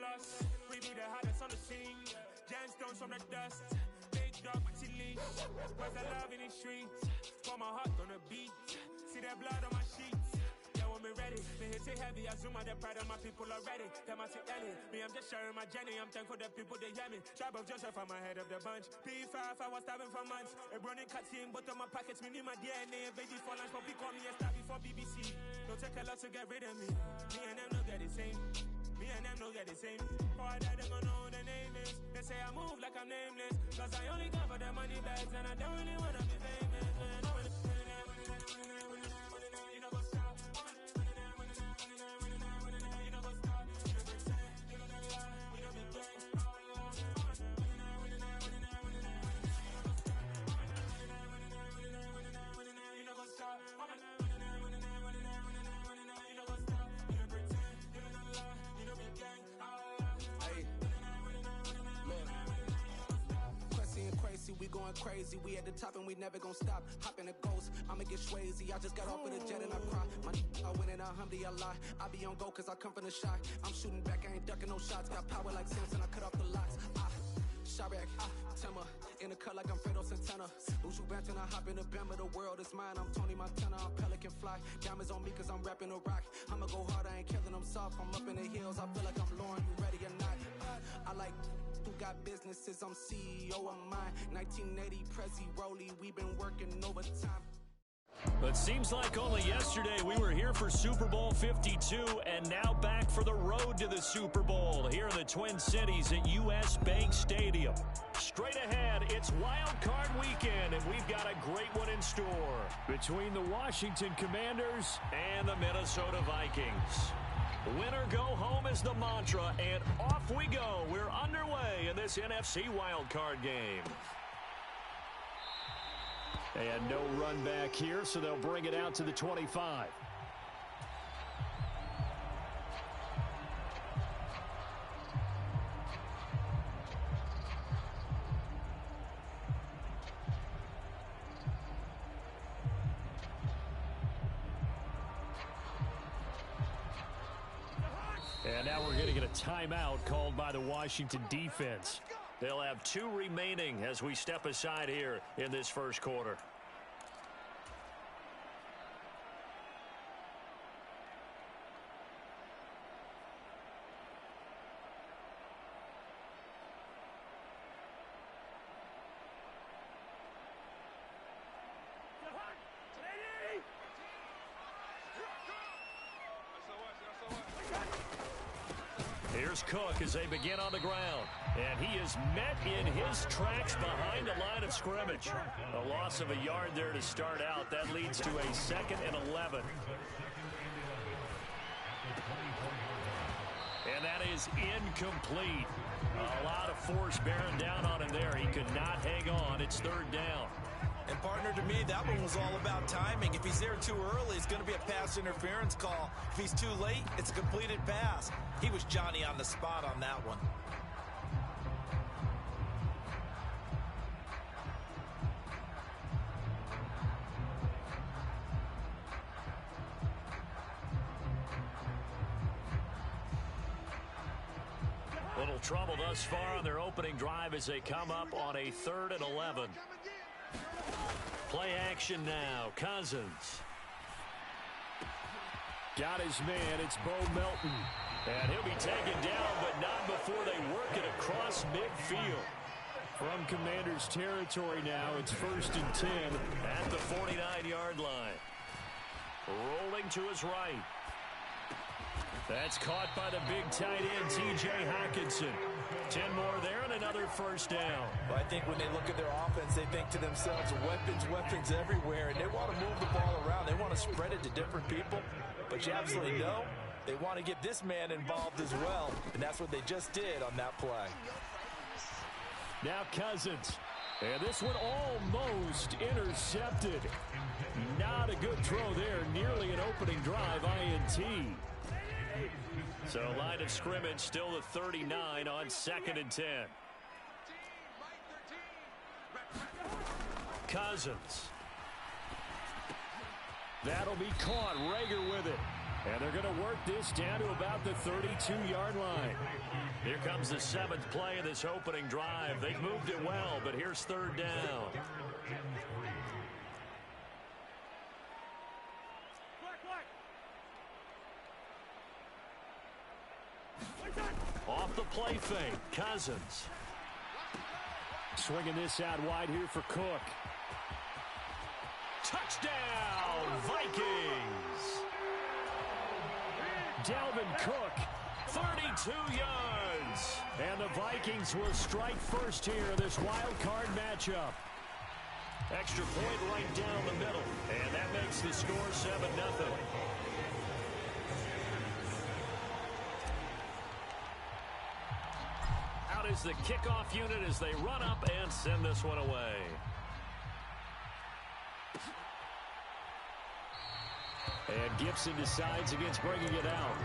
loss. We be the hottest on the scene. Gemstones from the dust. Big dog, leash. Where's the love in the streets? Pour my heart on the beat. See that blood on my sheets. Yeah, when me ready, me hit it heavy. I zoom out the pride of my people already. Them I say Ellie, me I'm just sharing my journey. I'm thankful the people they hear me. Tribe of Joseph, I'm ahead of the bunch. P5, I was starving for months. A running cutscene, but on my pockets, me need my DNA. Baby for lunch, but call me a star before BBC. Don't take a lot to get rid of me. Me and them don't get the same. Me and them don't get the same. Boy, that them gonna know who the name is. They say I move like I'm nameless. Cause I only come for the money bags and I don't really wanna be famous. You know what's up? You know what's up? You know pretend. You know the lie. We don't be gang. You know what's up? We going crazy, we at the top and we never gonna stop. Hop in a ghost, I'ma get swayzy. I just got off of the jet and I cry. I win in a Humvee, I lie. I be on go cause I come from the shot. I'm shooting back, I ain't ducking no shots. Got power like Samson, I cut off the locks. Sharek, Timmer, in the cut like I'm Fredo Santana. Uju Banton, I hop in the Bama, the world is mine. I'm Tony Montana, I'm Pelican Fly. Diamonds on me cause I'm rapping a rock. I'ma go hard, I ain't killing them soft. I'm up in the hills, I feel like I'm Lauren, you ready or not? I like who got businesses, I'm CEO of mine. 1980 Prezi Rolly, we been working overtime. But seems like only yesterday we were here for Super Bowl 52 and now back for the road to the Super Bowl here in the Twin Cities at US Bank Stadium. Straight ahead, it's Wild Card Weekend, and we've got a great one in store between the Washington Commanders and the Minnesota Vikings. Winner go home is the mantra, and off we go. We're underway in this NFC wildcard game. And no run back here, so they'll bring it out to the 25. And now we're going to get a timeout called by the Washington defense. They'll have 2 remaining as we step aside here in this first quarter. Here's Cook as they begin on the ground. And he is met in his tracks behind the line of scrimmage. A loss of a yard there to start out. That leads to a 2nd and 11. And that is incomplete. A lot of force bearing down on him there. He could not hang on. It's 3rd down. And, partner, to me, that one was all about timing. If he's there too early, it's going to be a pass interference call. If he's too late, it's a completed pass. He was Johnny on the spot on that one. Little trouble thus far on their opening drive as they come up on a 3rd and 11. Play action now. Cousins. Got his man. It's Bo Melton. And he'll be taken down, but not before they work it across midfield. From Commanders territory now, it's 1st and 10 at the 49-yard line. Rolling to his right. That's caught by the big tight end, T.J. Hockenson. 10 more there and another 1st down. Well, I think when they look at their offense, they think to themselves, weapons everywhere, and they want to move the ball around. They want to spread it to different people, but you absolutely know they want to get this man involved as well, and that's what they just did on that play. Now Cousins. And this one almost intercepted. Not a good throw there. Nearly an opening drive, INT. So line of scrimmage still the 39 on 2nd and 10. Cousins. That'll be caught. Rager with it. And they're going to work this down to about the 32-yard line. Here comes the 7th play of this opening drive. They've moved it well, but here's 3rd down. Off the play fake, Cousins. Swinging this out wide here for Cook. Touchdown, Vikings! Dalvin Cook, 32 yards. And the Vikings will strike first here in this wild card matchup. Extra point right down the middle. And that makes the score 7-0. Out is the kickoff unit as they run up and send this one away. And Gibson decides against bringing it out.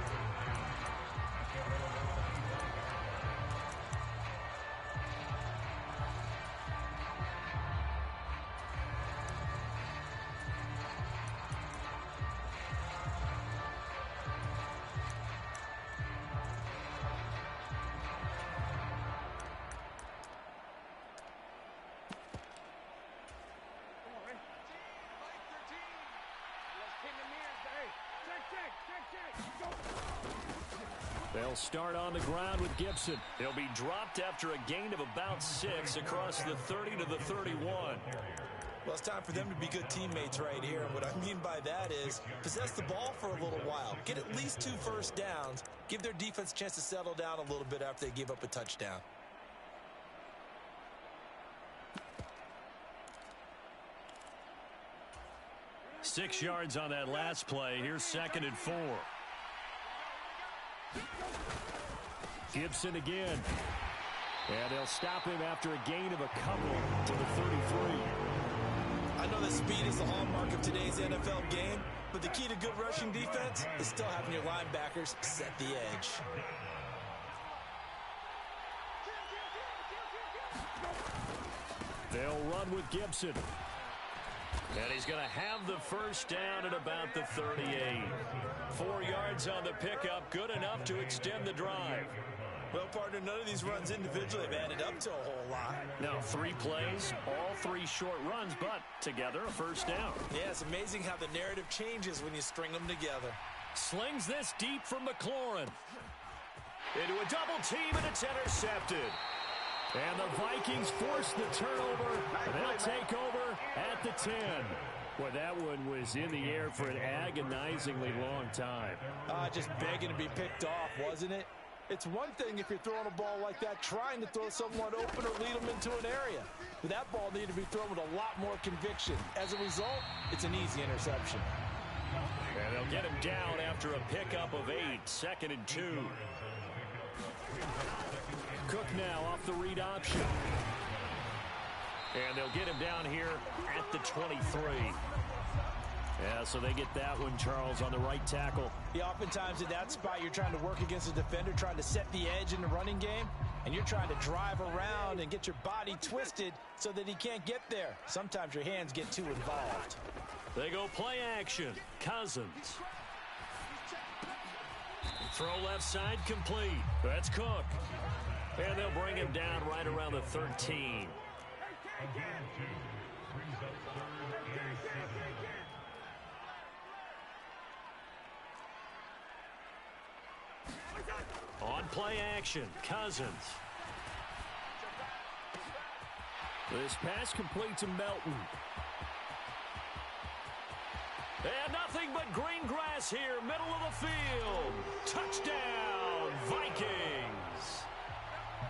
They'll start on the ground with Gibson. He'll be dropped after a gain of about 6 across the 30 to the 31. Well, it's time for them to be good teammates right here. And what I mean by that is possess the ball for a little while. Get at least 2 first downs. Give their defense a chance to settle down a little bit after they give up a touchdown. Six yards on that last play. Here's 2nd and 4. Gibson again. And they'll stop him after a gain of a couple to the 33. I know that speed is the hallmark of today's NFL game, but the key to good rushing defense is still having your linebackers set the edge. They'll run with Gibson. And he's going to have the first down at about the 38. 4 yards on the pickup, good enough to extend the drive. Well, partner, none of these runs individually have added up to a whole lot. Now, 3 plays, all 3 short runs, but together a first down. Yeah, it's amazing how the narrative changes when you string them together. Slings this deep from McLaurin. Into a double team, and it's intercepted. And the Vikings force the turnover, and they'll take over at the 10. Well, that one was in the air for an agonizingly long time. Just begging to be picked off, wasn't it? It's one thing if you're throwing a ball like that, trying to throw someone open or lead them into an area. But that ball needed to be thrown with a lot more conviction. As a result, it's an easy interception. And they'll get him down after a pickup of 8, 2nd and 2. Cook now off the read option. And they'll get him down here at the 23. Yeah, so they get that one, Charles, on the right tackle. Yeah, oftentimes in that spot, you're trying to work against a defender, trying to set the edge in the running game, and you're trying to drive around and get your body twisted so that he can't get there. Sometimes your hands get too involved. They go play action. Cousins. Throw left side complete. That's Cook. And they'll bring him down right around the 13. On play action, Cousins. This pass complete to Melton. And nothing but green grass here, middle of the field. Touchdown, Vikings.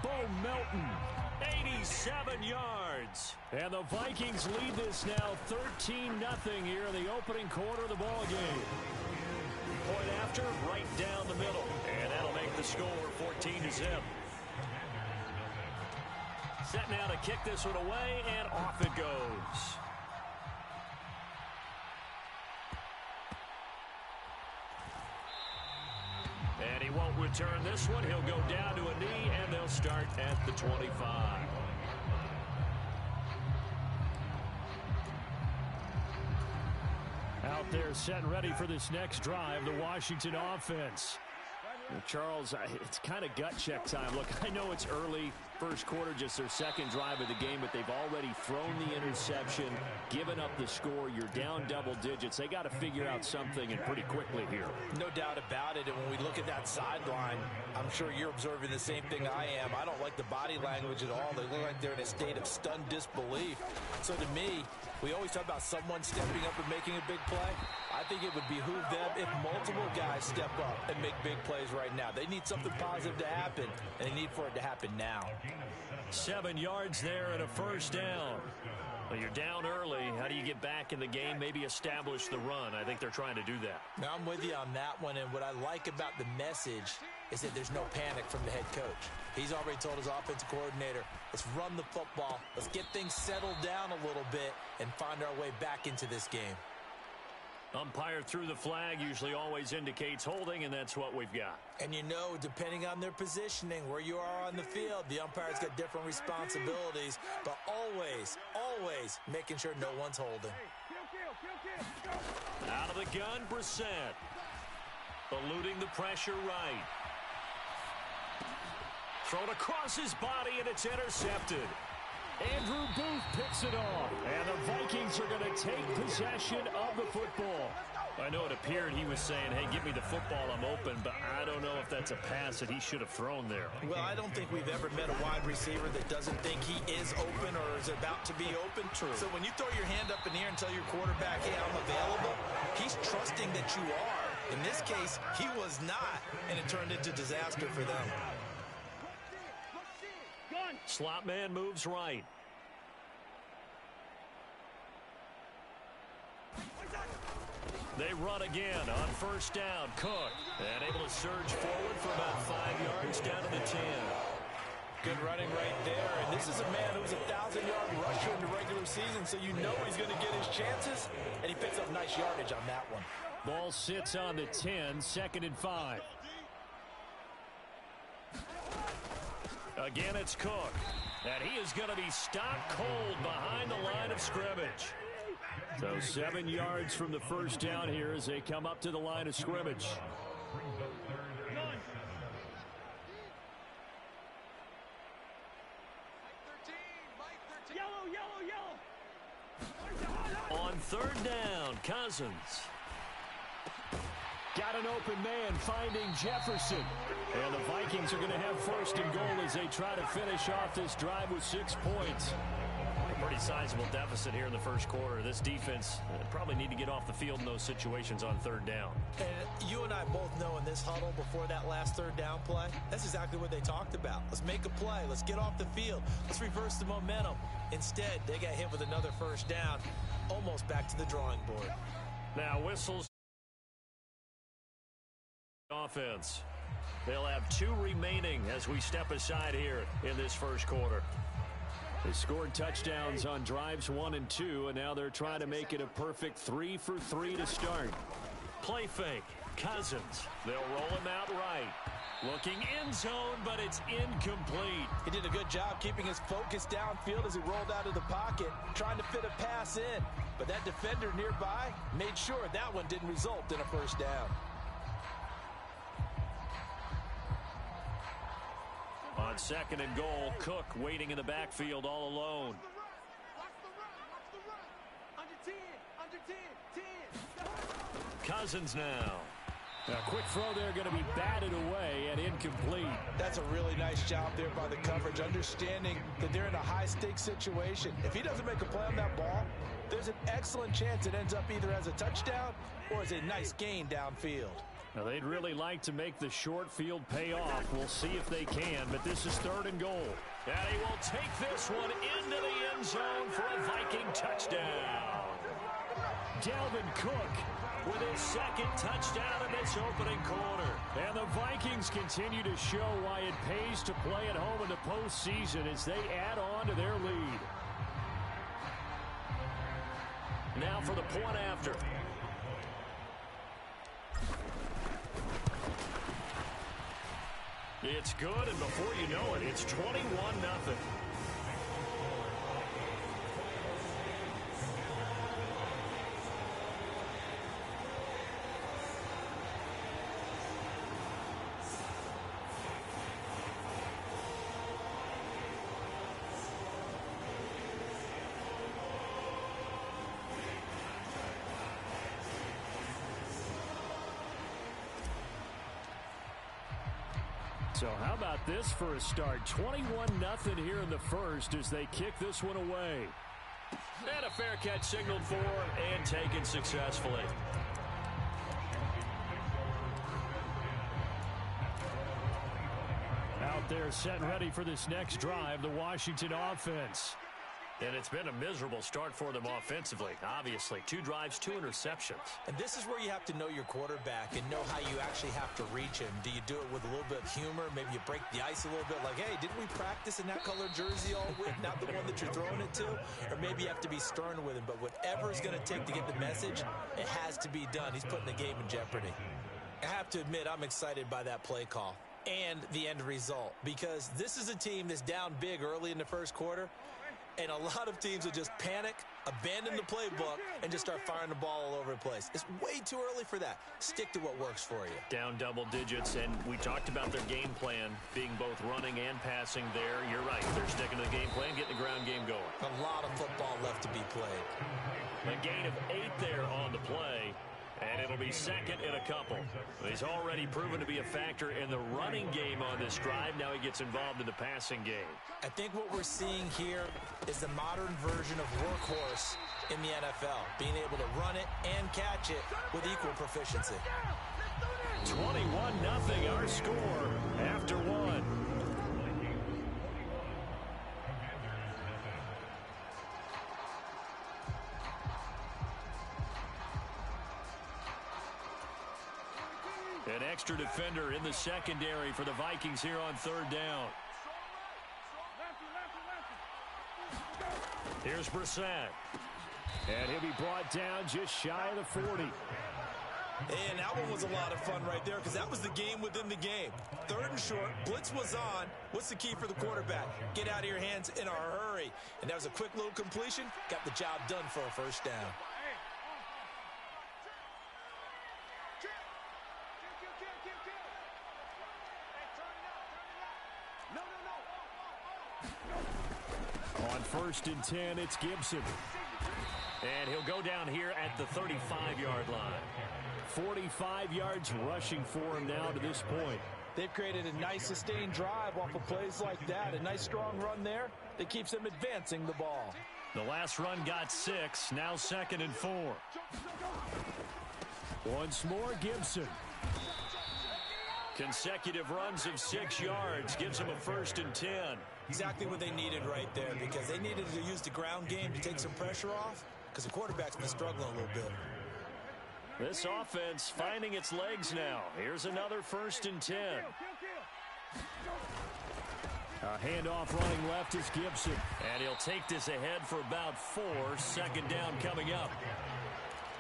Bo Melton, 87 yards. And the Vikings lead this now 13-0 here in the opening quarter of the ball game. Point after, right down the middle. And that'll make the score 14-0. Set now to kick this one away, and off it goes. And he won't return this one. He'll go down to a knee, and they'll start at the 25. out there set and ready for this next drive, the Washington offense. Charles, it's kind of gut check time. Look, I know it's early, first quarter, just their second drive of the game, but they've already thrown the interception, given up the score. You're down double digits. They got to figure out something, and pretty quickly here. No doubt about it, and when we look at that sideline, I'm sure you're observing the same thing I am. I don't like the body language at all. They look like they're in a state of stunned disbelief. So to me, we always talk about someone stepping up and making a big play. I think it would behoove them if multiple guys step up and make big plays right now. They need something positive to happen, and they need for it to happen now. 7 yards there and a first down. Well, you're down early. How do you get back in the game? Maybe establish the run. I think they're trying to do that. Now, I'm with you on that one, and what I like about the message is that there's no panic from the head coach. He's already told his offensive coordinator, let's run the football, let's get things settled down a little bit and find our way back into this game. Umpire threw the flag, usually always indicates holding, and that's what we've got. And you know, depending on their positioning, where you are on the field, the umpire's got different responsibilities, but always, always making sure no one's holding. Out of the gun, Brissett. Eluding the pressure right. Thrown across his body, and it's intercepted. Andrew Booth picks it off, and the Vikings are going to take possession of the football. I know it appeared he was saying, hey, give me the football, I'm open, but I don't know if that's a pass that he should have thrown there. Well, I don't think we've ever met a wide receiver that doesn't think he is open or is about to be open. True. So when you throw your hand up in the air and tell your quarterback, hey, I'm available, he's trusting that you are. In this case, he was not, and it turned into disaster for them. Slot man moves right. They run again on first down. Cook, and able to surge forward for about 5 yards down to the 10. Good running right there, and this is a man who's a 1,000-yard rusher in the regular season, so you know he's going to get his chances, and he picks up nice yardage on that one. Ball sits on the 10, 2nd and 5. Again, it's Cook. And he is going to be stopped cold behind the line of scrimmage. So 7 yards from the first down here as they come up to the line of scrimmage. On third down, Cousins. Got an open man finding Jefferson. And the Vikings are going to have first and goal as they try to finish off this drive with 6 points. A pretty sizable deficit here in the first quarter. This defense probably need to get off the field in those situations on third down. And you and I both know in this huddle before that last third down play, that's exactly what they talked about. Let's make a play. Let's get off the field. Let's reverse the momentum. Instead, they got hit with another first down, almost back to the drawing board. Now whistles. Offense. They'll have 2 remaining as we step aside here in this first quarter. They scored touchdowns on drives 1 and 2, and now they're trying to make it a perfect 3 for 3 to start. Play fake. Cousins. They'll roll him out right. Looking end zone, but it's incomplete. He did a good job keeping his focus downfield as he rolled out of the pocket, trying to fit a pass in. But that defender nearby made sure that one didn't result in a first down. On 2nd and goal, Cook waiting in the backfield all alone. Cousins now. A quick throw there going to be batted away and incomplete. That's a really nice job there by the coverage, understanding that they're in a high-stakes situation. If he doesn't make a play on that ball, there's an excellent chance it ends up either as a touchdown or as a nice gain downfield. Now, they'd really like to make the short field pay off. We'll see if they can, but this is 3rd and goal. And he will take this one into the end zone for a Viking touchdown. Dalvin Cook with his 2nd touchdown in this opening quarter. And the Vikings continue to show why it pays to play at home in the postseason as they add on to their lead. Now for the point after. It's good, and before you know it, it's 21-0. So how about this for a start? 21-0 here in the first as they kick this one away. And a fair catch signaled for and taken successfully. Out there set and ready for this next drive, the Washington offense. And it's been a miserable start for them offensively. Obviously, 2 drives, 2 interceptions. And this is where you have to know your quarterback and know how you actually have to reach him. Do you do it with a little bit of humor? Maybe you break the ice a little bit like, hey, didn't we practice in that color jersey all week? Not the one that you're throwing it to? Or maybe you have to be stern with him. But whatever it's going to take to get the message, it has to be done. He's putting the game in jeopardy. I have to admit, I'm excited by that play call and the end result. Because this is a team that's down big early in the first quarter. And a lot of teams will just panic, abandon the playbook, and just start firing the ball all over the place. It's way too early for that. Stick to what works for you. Down double digits, and we talked about their game plan being both running and passing there. You're right. They're sticking to the game plan, getting the ground game going. A lot of football left to be played. A gain of 8 there on the play. And it'll be second in a couple. He's already proven to be a factor in the running game on this drive. Now he gets involved in the passing game. I think what we're seeing here is the modern version of workhorse in the NFL. Being able to run it and catch it with equal proficiency. 21-0 our score after 1. An extra defender in the secondary for the Vikings here on 3rd down. Here's Brissett. And he'll be brought down just shy of the 40. And that one was a lot of fun right there because that was the game within the game. 3rd and short, blitz was on. What's the key for the quarterback? Get out of your hands in a hurry. And that was a quick little completion. Got the job done for a 1st down. On 1st and 10, it's Gibson. And he'll go down here at the 35-yard line. 45 yards rushing for him now to this point. They've created a nice sustained drive off of plays like that. A nice strong run there that keeps them advancing the ball. The last run got 6, now 2nd and 4. Once more, Gibson. Consecutive runs of 6 yards gives him a 1st and 10. Exactly what they needed right there because they needed to use the ground game to take some pressure off because the quarterback's been struggling a little bit. This offense finding its legs now. Here's another 1st and 10. A handoff running left is Gibson. And he'll take this ahead for about 4. 2nd down coming up.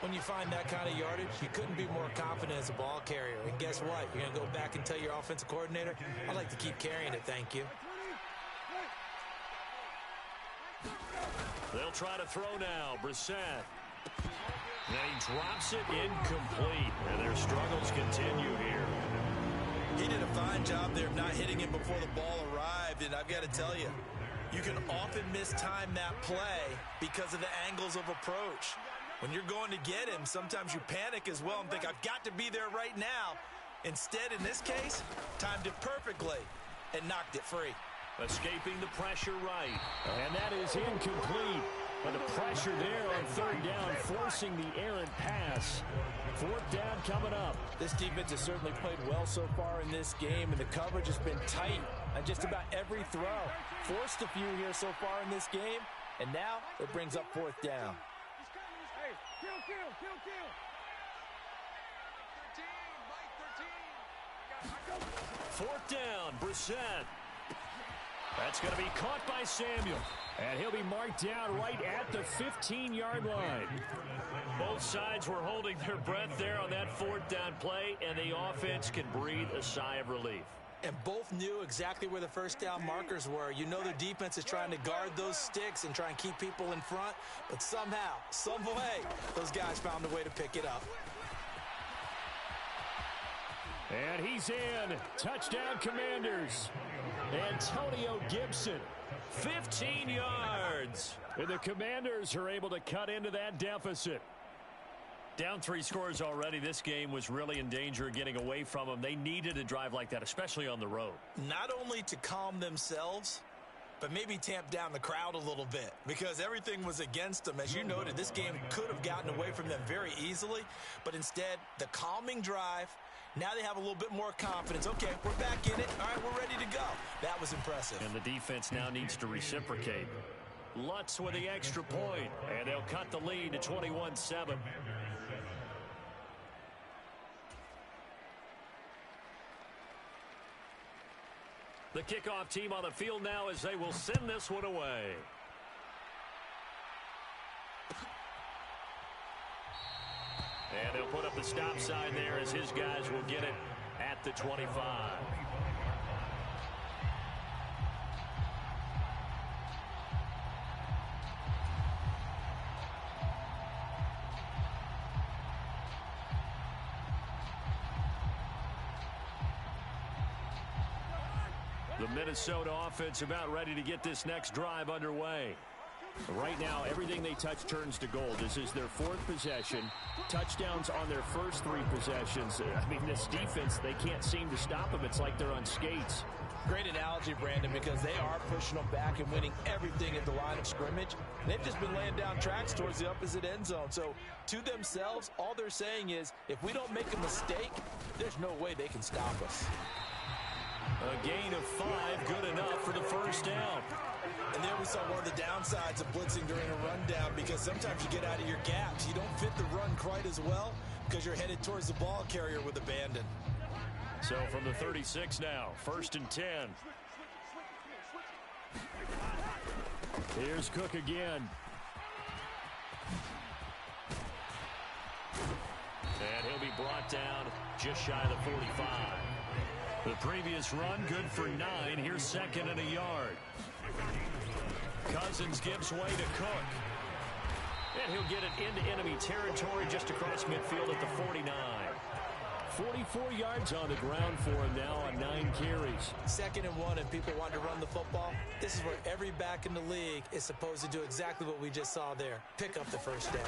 When you find that kind of yardage, you couldn't be more confident as a ball carrier. And guess what? You're going to go back and tell your offensive coordinator, I'd like to keep carrying it, thank you. They'll try to throw now. Brissett. And he drops it incomplete. And their struggles continue here. He did a fine job there of not hitting it before the ball arrived. And I've got to tell you, you can often mistime that play because of the angles of approach. When you're going to get him, sometimes you panic as well and think, I've got to be there right now. Instead, in this case, timed it perfectly and knocked it free. Escaping the pressure right. And that is incomplete. And the pressure there on 3rd down, forcing the errant pass. 4th down coming up. This defense has certainly played well so far in this game, and the coverage has been tight on just about every throw. Forced a few here so far in this game, and now it brings up 4th down. Fourth down, Brissett. That's going to be caught by Samuel. And he'll be marked down right at the 15-yard line. Both sides were holding their breath there on that 4th down play, and the offense can breathe a sigh of relief. And both knew exactly where the 1st down markers were. You know the defense is trying to guard those sticks and try and keep people in front. But somehow, some way, those guys found a way to pick it up. And he's in. Touchdown, Commanders. Antonio Gibson, 15 yards. And the Commanders are able to cut into that deficit. Down 3 scores already. This game was really in danger of getting away from them. They needed a drive like that, especially on the road. Not only to calm themselves, but maybe tamp down the crowd a little bit because everything was against them. As you noted, this game could have gotten away from them very easily, but instead, the calming drive, now they have a little bit more confidence. Okay, we're back in it. All right, we're ready to go. That was impressive. And the defense now needs to reciprocate. Lutz with the extra point, and they'll cut the lead to 21-7. The kickoff team on the field now as they will send this one away. And they'll put up the stop sign there as his guys will get it at the 25. The Minnesota offense about ready to get this next drive underway. Right now, everything they touch turns to gold. This is their 4th possession. Touchdowns on their first 3 possessions. I mean, this defense, they can't seem to stop them. It's like they're on skates. Great analogy, Brandon, because they are pushing them back and winning everything at the line of scrimmage. They've just been laying down tracks towards the opposite end zone. So, to themselves, all they're saying is, if we don't make a mistake, there's no way they can stop us. A gain of 5, good enough for the first down. And there we saw one of the downsides of blitzing during a rundown because sometimes you get out of your gaps. You don't fit the run quite as well because you're headed towards the ball carrier with abandon. So from the 36 now, 1st and 10. Here's Cook again. And he'll be brought down just shy of the 45. The previous run, good for 9. Here's 2nd and a yard. Cousins gives way to Cook. And he'll get it into enemy territory just across midfield at the 49. 44 yards on the ground for him now on 9 carries. 2nd and 1, and people want to run the football. This is where every back in the league is supposed to do exactly what we just saw there. Pick up the first down.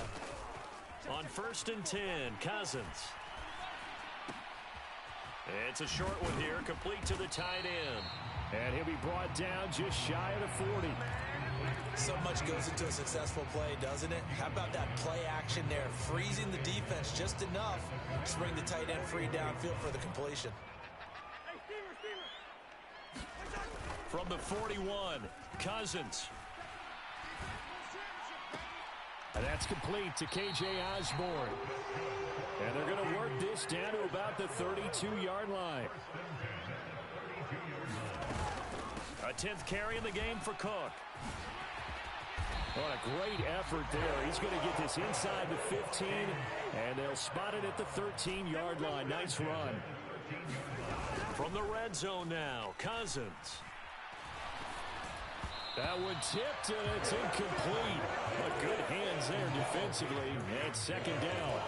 On 1st and 10, Cousins. It's a short one here, complete to the tight end. And he'll be brought down just shy of the 40. So much goes into a successful play, doesn't it? How about that play action there? Freezing the defense just enough to bring the tight end free downfield for the completion. From the 41, Cousins. And that's complete to K.J. Osborne. And they're going to work this down to about the 32-yard line. A 10th carry in the game for Cook. What a great effort there. He's going to get this inside the 15, and they'll spot it at the 13-yard line. Nice run. From the red zone now, Cousins. That one tipped, and it's incomplete. But good hands there defensively, and 2nd down.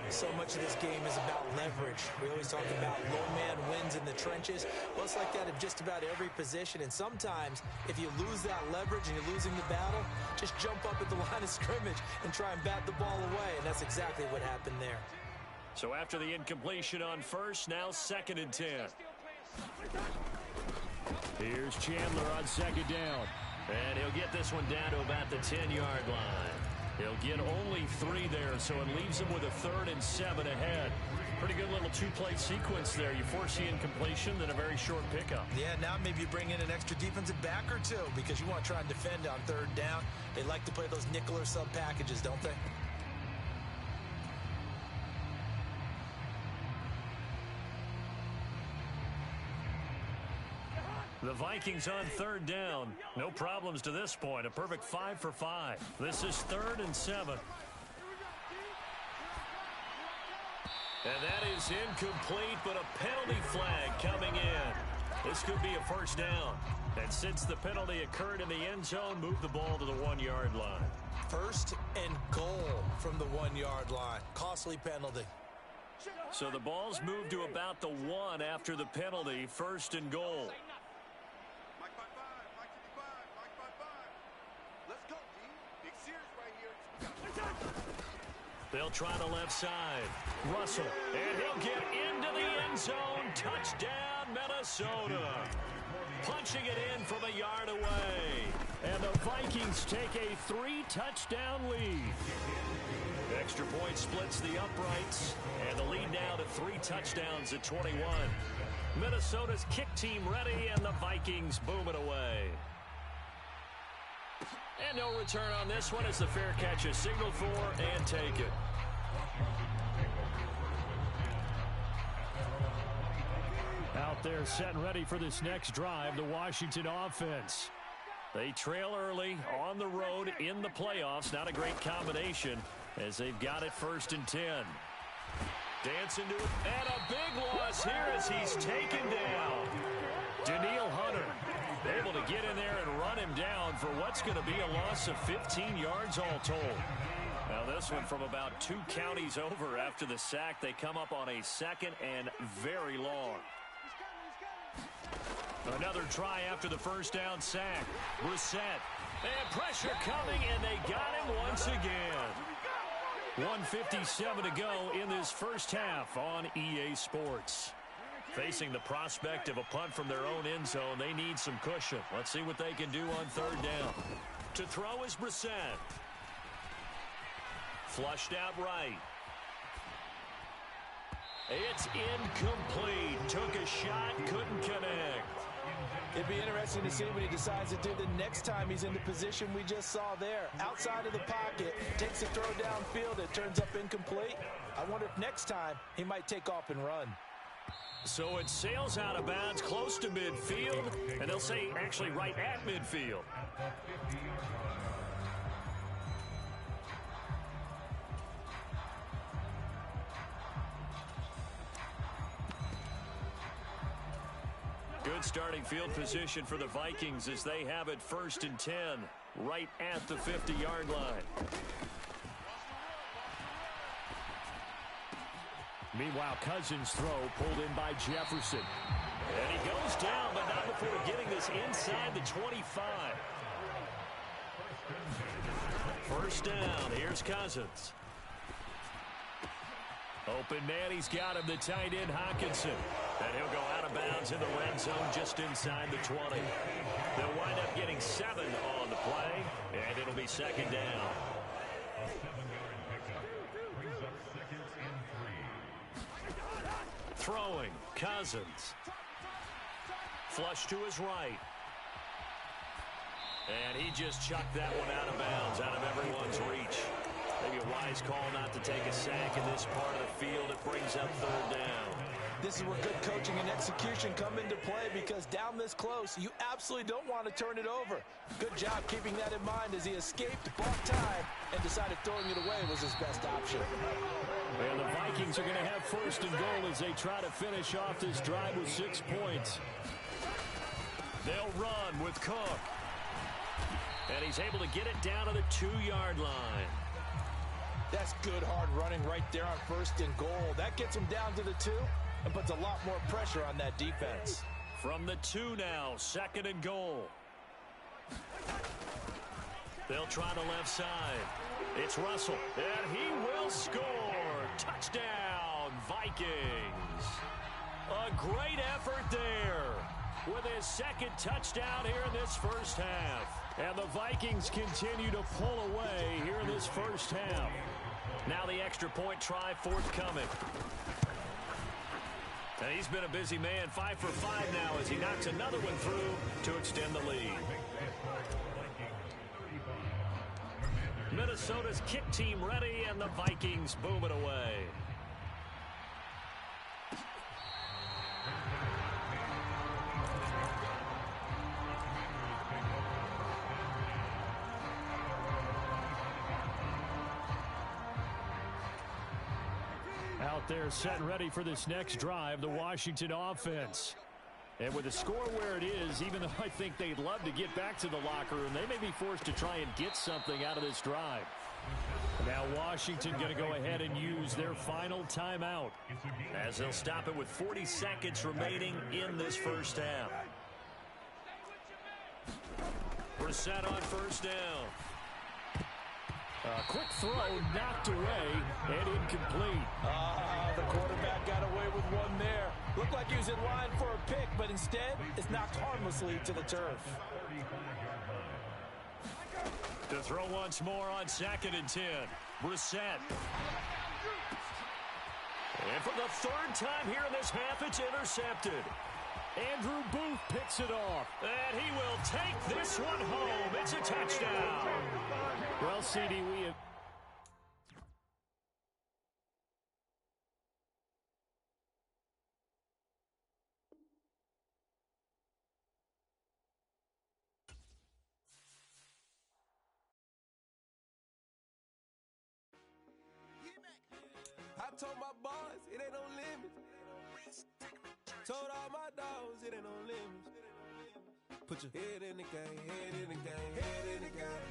So much of this game is about leverage. We always talk about low man wins in the trenches. Well, it's like that in just about every position. And sometimes, if you lose that leverage and you're losing the battle, just jump up at the line of scrimmage and try and bat the ball away. And that's exactly what happened there. So after the incompletion on 1st, now 2nd and 10. Here's Chandler on 2nd down. And he'll get this one down to about the 10-yard line. He'll get only 3 there, so it leaves him with a 3rd and 7 ahead. Pretty good little 2-play sequence there. You force the incompletion, then a very short pickup. Yeah, now maybe you bring in an extra defensive back or 2 because you want to try and defend on 3rd down. They like to play those nickel or sub packages, don't they? The Vikings on 3rd down. No problems to this point. A perfect 5 for 5. This is 3rd and 7. And that is incomplete, but a penalty flag coming in. This could be a first down. And since the penalty occurred in the end zone, move the ball to the 1-yard line. 1st and goal from the 1-yard line. Costly penalty. So the ball's moved to about the 1 after the penalty. 1st and goal. They'll try the left side. Russell, and he'll get into the end zone. Touchdown, Minnesota. Punching it in from a yard away. And the Vikings take a 3-touchdown lead. Extra point splits the uprights. And the lead now to 3 touchdowns at 21. Minnesota's kick team ready, and the Vikings boom it away. And no return on this one as the fair catch is signaled for and taken. Out there set and ready for this next drive, the Washington offense. They trail early on the road in the playoffs. Not a great combination as they've got it 1st and 10. Dancing to it, and a big loss here as he's taken down. Danielle Hunter able to get in there and run him down for what's going to be a loss of 15 yards all told. Now this one from about 2 counties over after the sack. They come up on a 2nd and very long. Another try after the first down sack. Brissett. And pressure coming, and they got him once again. 1:57 to go in this first half on EA Sports. Facing the prospect of a punt from their own end zone, they need some cushion. Let's see what they can do on 3rd down. To throw is Brissett. Flushed out right. It's incomplete. Took a shot, couldn't connect. It'd be interesting to see what he decides to do the next time he's in the position we just saw there. Outside of the pocket, takes a throw downfield, it turns up incomplete. I wonder if next time he might take off and run. So it sails out of bounds close to midfield, and they'll say actually right at midfield. Good starting field position for the Vikings as they have it 1st and 10 right at the 50-yard line. Meanwhile, Cousins' throw pulled in by Jefferson. And he goes down, but not before getting this inside the 25. 1st down. Here's Cousins. Open man, he's got him, the tight end Hockenson. And he'll go out of bounds in the red zone just inside the 20. They'll wind up getting 7 on the play, and it'll be 2nd down. Throwing, Cousins. Flush to his right. And he just chucked that one out of bounds, out of everyone's reach. Maybe a wise call not to take a sack in this part of the field. It brings up 3rd down. This is where good coaching and execution come into play, because down this close, you absolutely don't want to turn it over. Good job keeping that in mind as he escaped, bought time, and decided throwing it away was his best option. And the Vikings are going to have 1st and goal as they try to finish off this drive with 6 points. They'll run with Cook. And he's able to get it down to the 2-yard line. That's good, hard running right there on 1st and goal. That gets him down to the 2 and puts a lot more pressure on that defense. From the 2 now, 2nd and goal. They'll try the left side. It's Russell, and he will score. Touchdown, Vikings. A great effort there with his 2nd touchdown here in this first half. And the Vikings continue to pull away here in this first half. Now the extra point try forthcoming. And he's been a busy man, 5 for 5 now as he knocks another one through to extend the lead. Minnesota's kick team ready, and the Vikings boom it away. Out there set and ready for this next drive, the Washington offense. And with the score where it is, even though I think they'd love to get back to the locker room, they may be forced to try and get something out of this drive. Now Washington going to go ahead and use their final timeout as they'll stop it with 40 seconds remaining in this first half. Brissett on 1st down. Quick throw knocked away and incomplete. The quarterback got away with one there. Looked like he was in line for a pick, but instead it's knocked harmlessly to the turf. To throw once more on 2nd and 10. Brissett. And for the 3rd time here in this half, it's intercepted. Andrew Booth picks it off. And he will take this one home. It's a touchdown. Well, CD, we have... I told my boys, it ain't no limit. Told all my dogs, it ain't no limits. Put your head in the game, head in the game, head in the game.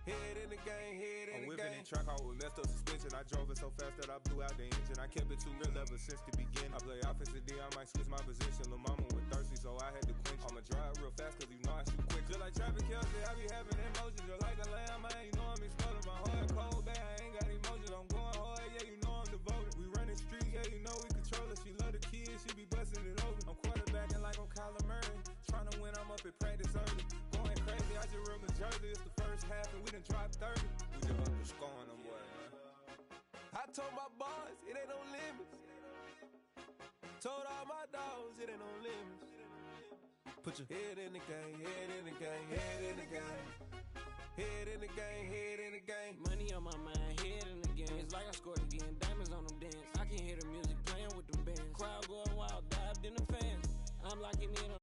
Head in the game, head in the game. I'm whipping and track out with messed up suspension. I drove it so fast that I blew out the engine. I kept it too real ever since the beginning. I play offensive D, I might switch my position. Lil' mama was thirsty, so I had to quench. I'ma drive real fast, cause you know I shoot quick. Just like traffic Kelsey, I be having emotions. Just like a lamb, man, you know I'm exploding. My heart cold, bad, I ain't got emotions. I'm going hard, yeah, you know I'm devoted. We running streets, yeah, you know we control it. She love the kids, she be busting it over. I'm quarterbacking like I'm Kyler Murray. Trying to win, I'm up at practice early. Going crazy, I just real the jersey. It's the first half and we done dropped 30. We just up to scoring them, boy, man. I told my boys, it ain't no limits. Told all my dogs, it ain't no limits. Put your head in the game, head in the game, head in the game. Head in the game, head in the game. Money on my mind, head in the game. It's like I scored again, diamonds on them dance. I can hear the music playing with them bands. Crowd going wild, dived in the fans. I'm locking in on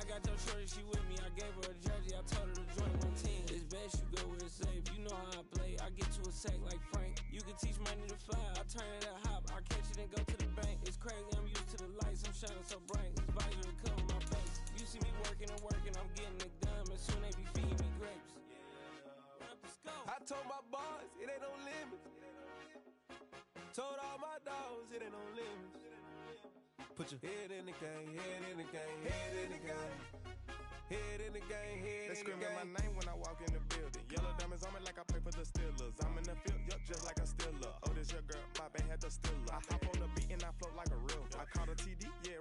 I got your shorty, she with me. I gave her a jersey, I told her to join my team. It's best you go where it's safe. You know how I play. I get to a sack like Frank. You can teach money to fly. I turn it a hop. I catch it and go to the bank. It's crazy, I'm used to the lights. I'm shining so bright. This visor will cover my face. You see me working and working. I'm getting it done. And soon they be feeding me grapes. Run up the scope. I told my boys, it ain't no limits. Told all my dogs, it ain't no limits. Put your head in the game, head in the game, head in the game. Head in the game, head in the game. They screaming my name when I walk in the building. Yellow diamonds on me like I play for the Steelers. I'm in the field, yup, just like a Steeler. Oh, this your girl, my band had the Steeler. I hop on the beat and I float like a real. I caught a TD, yeah,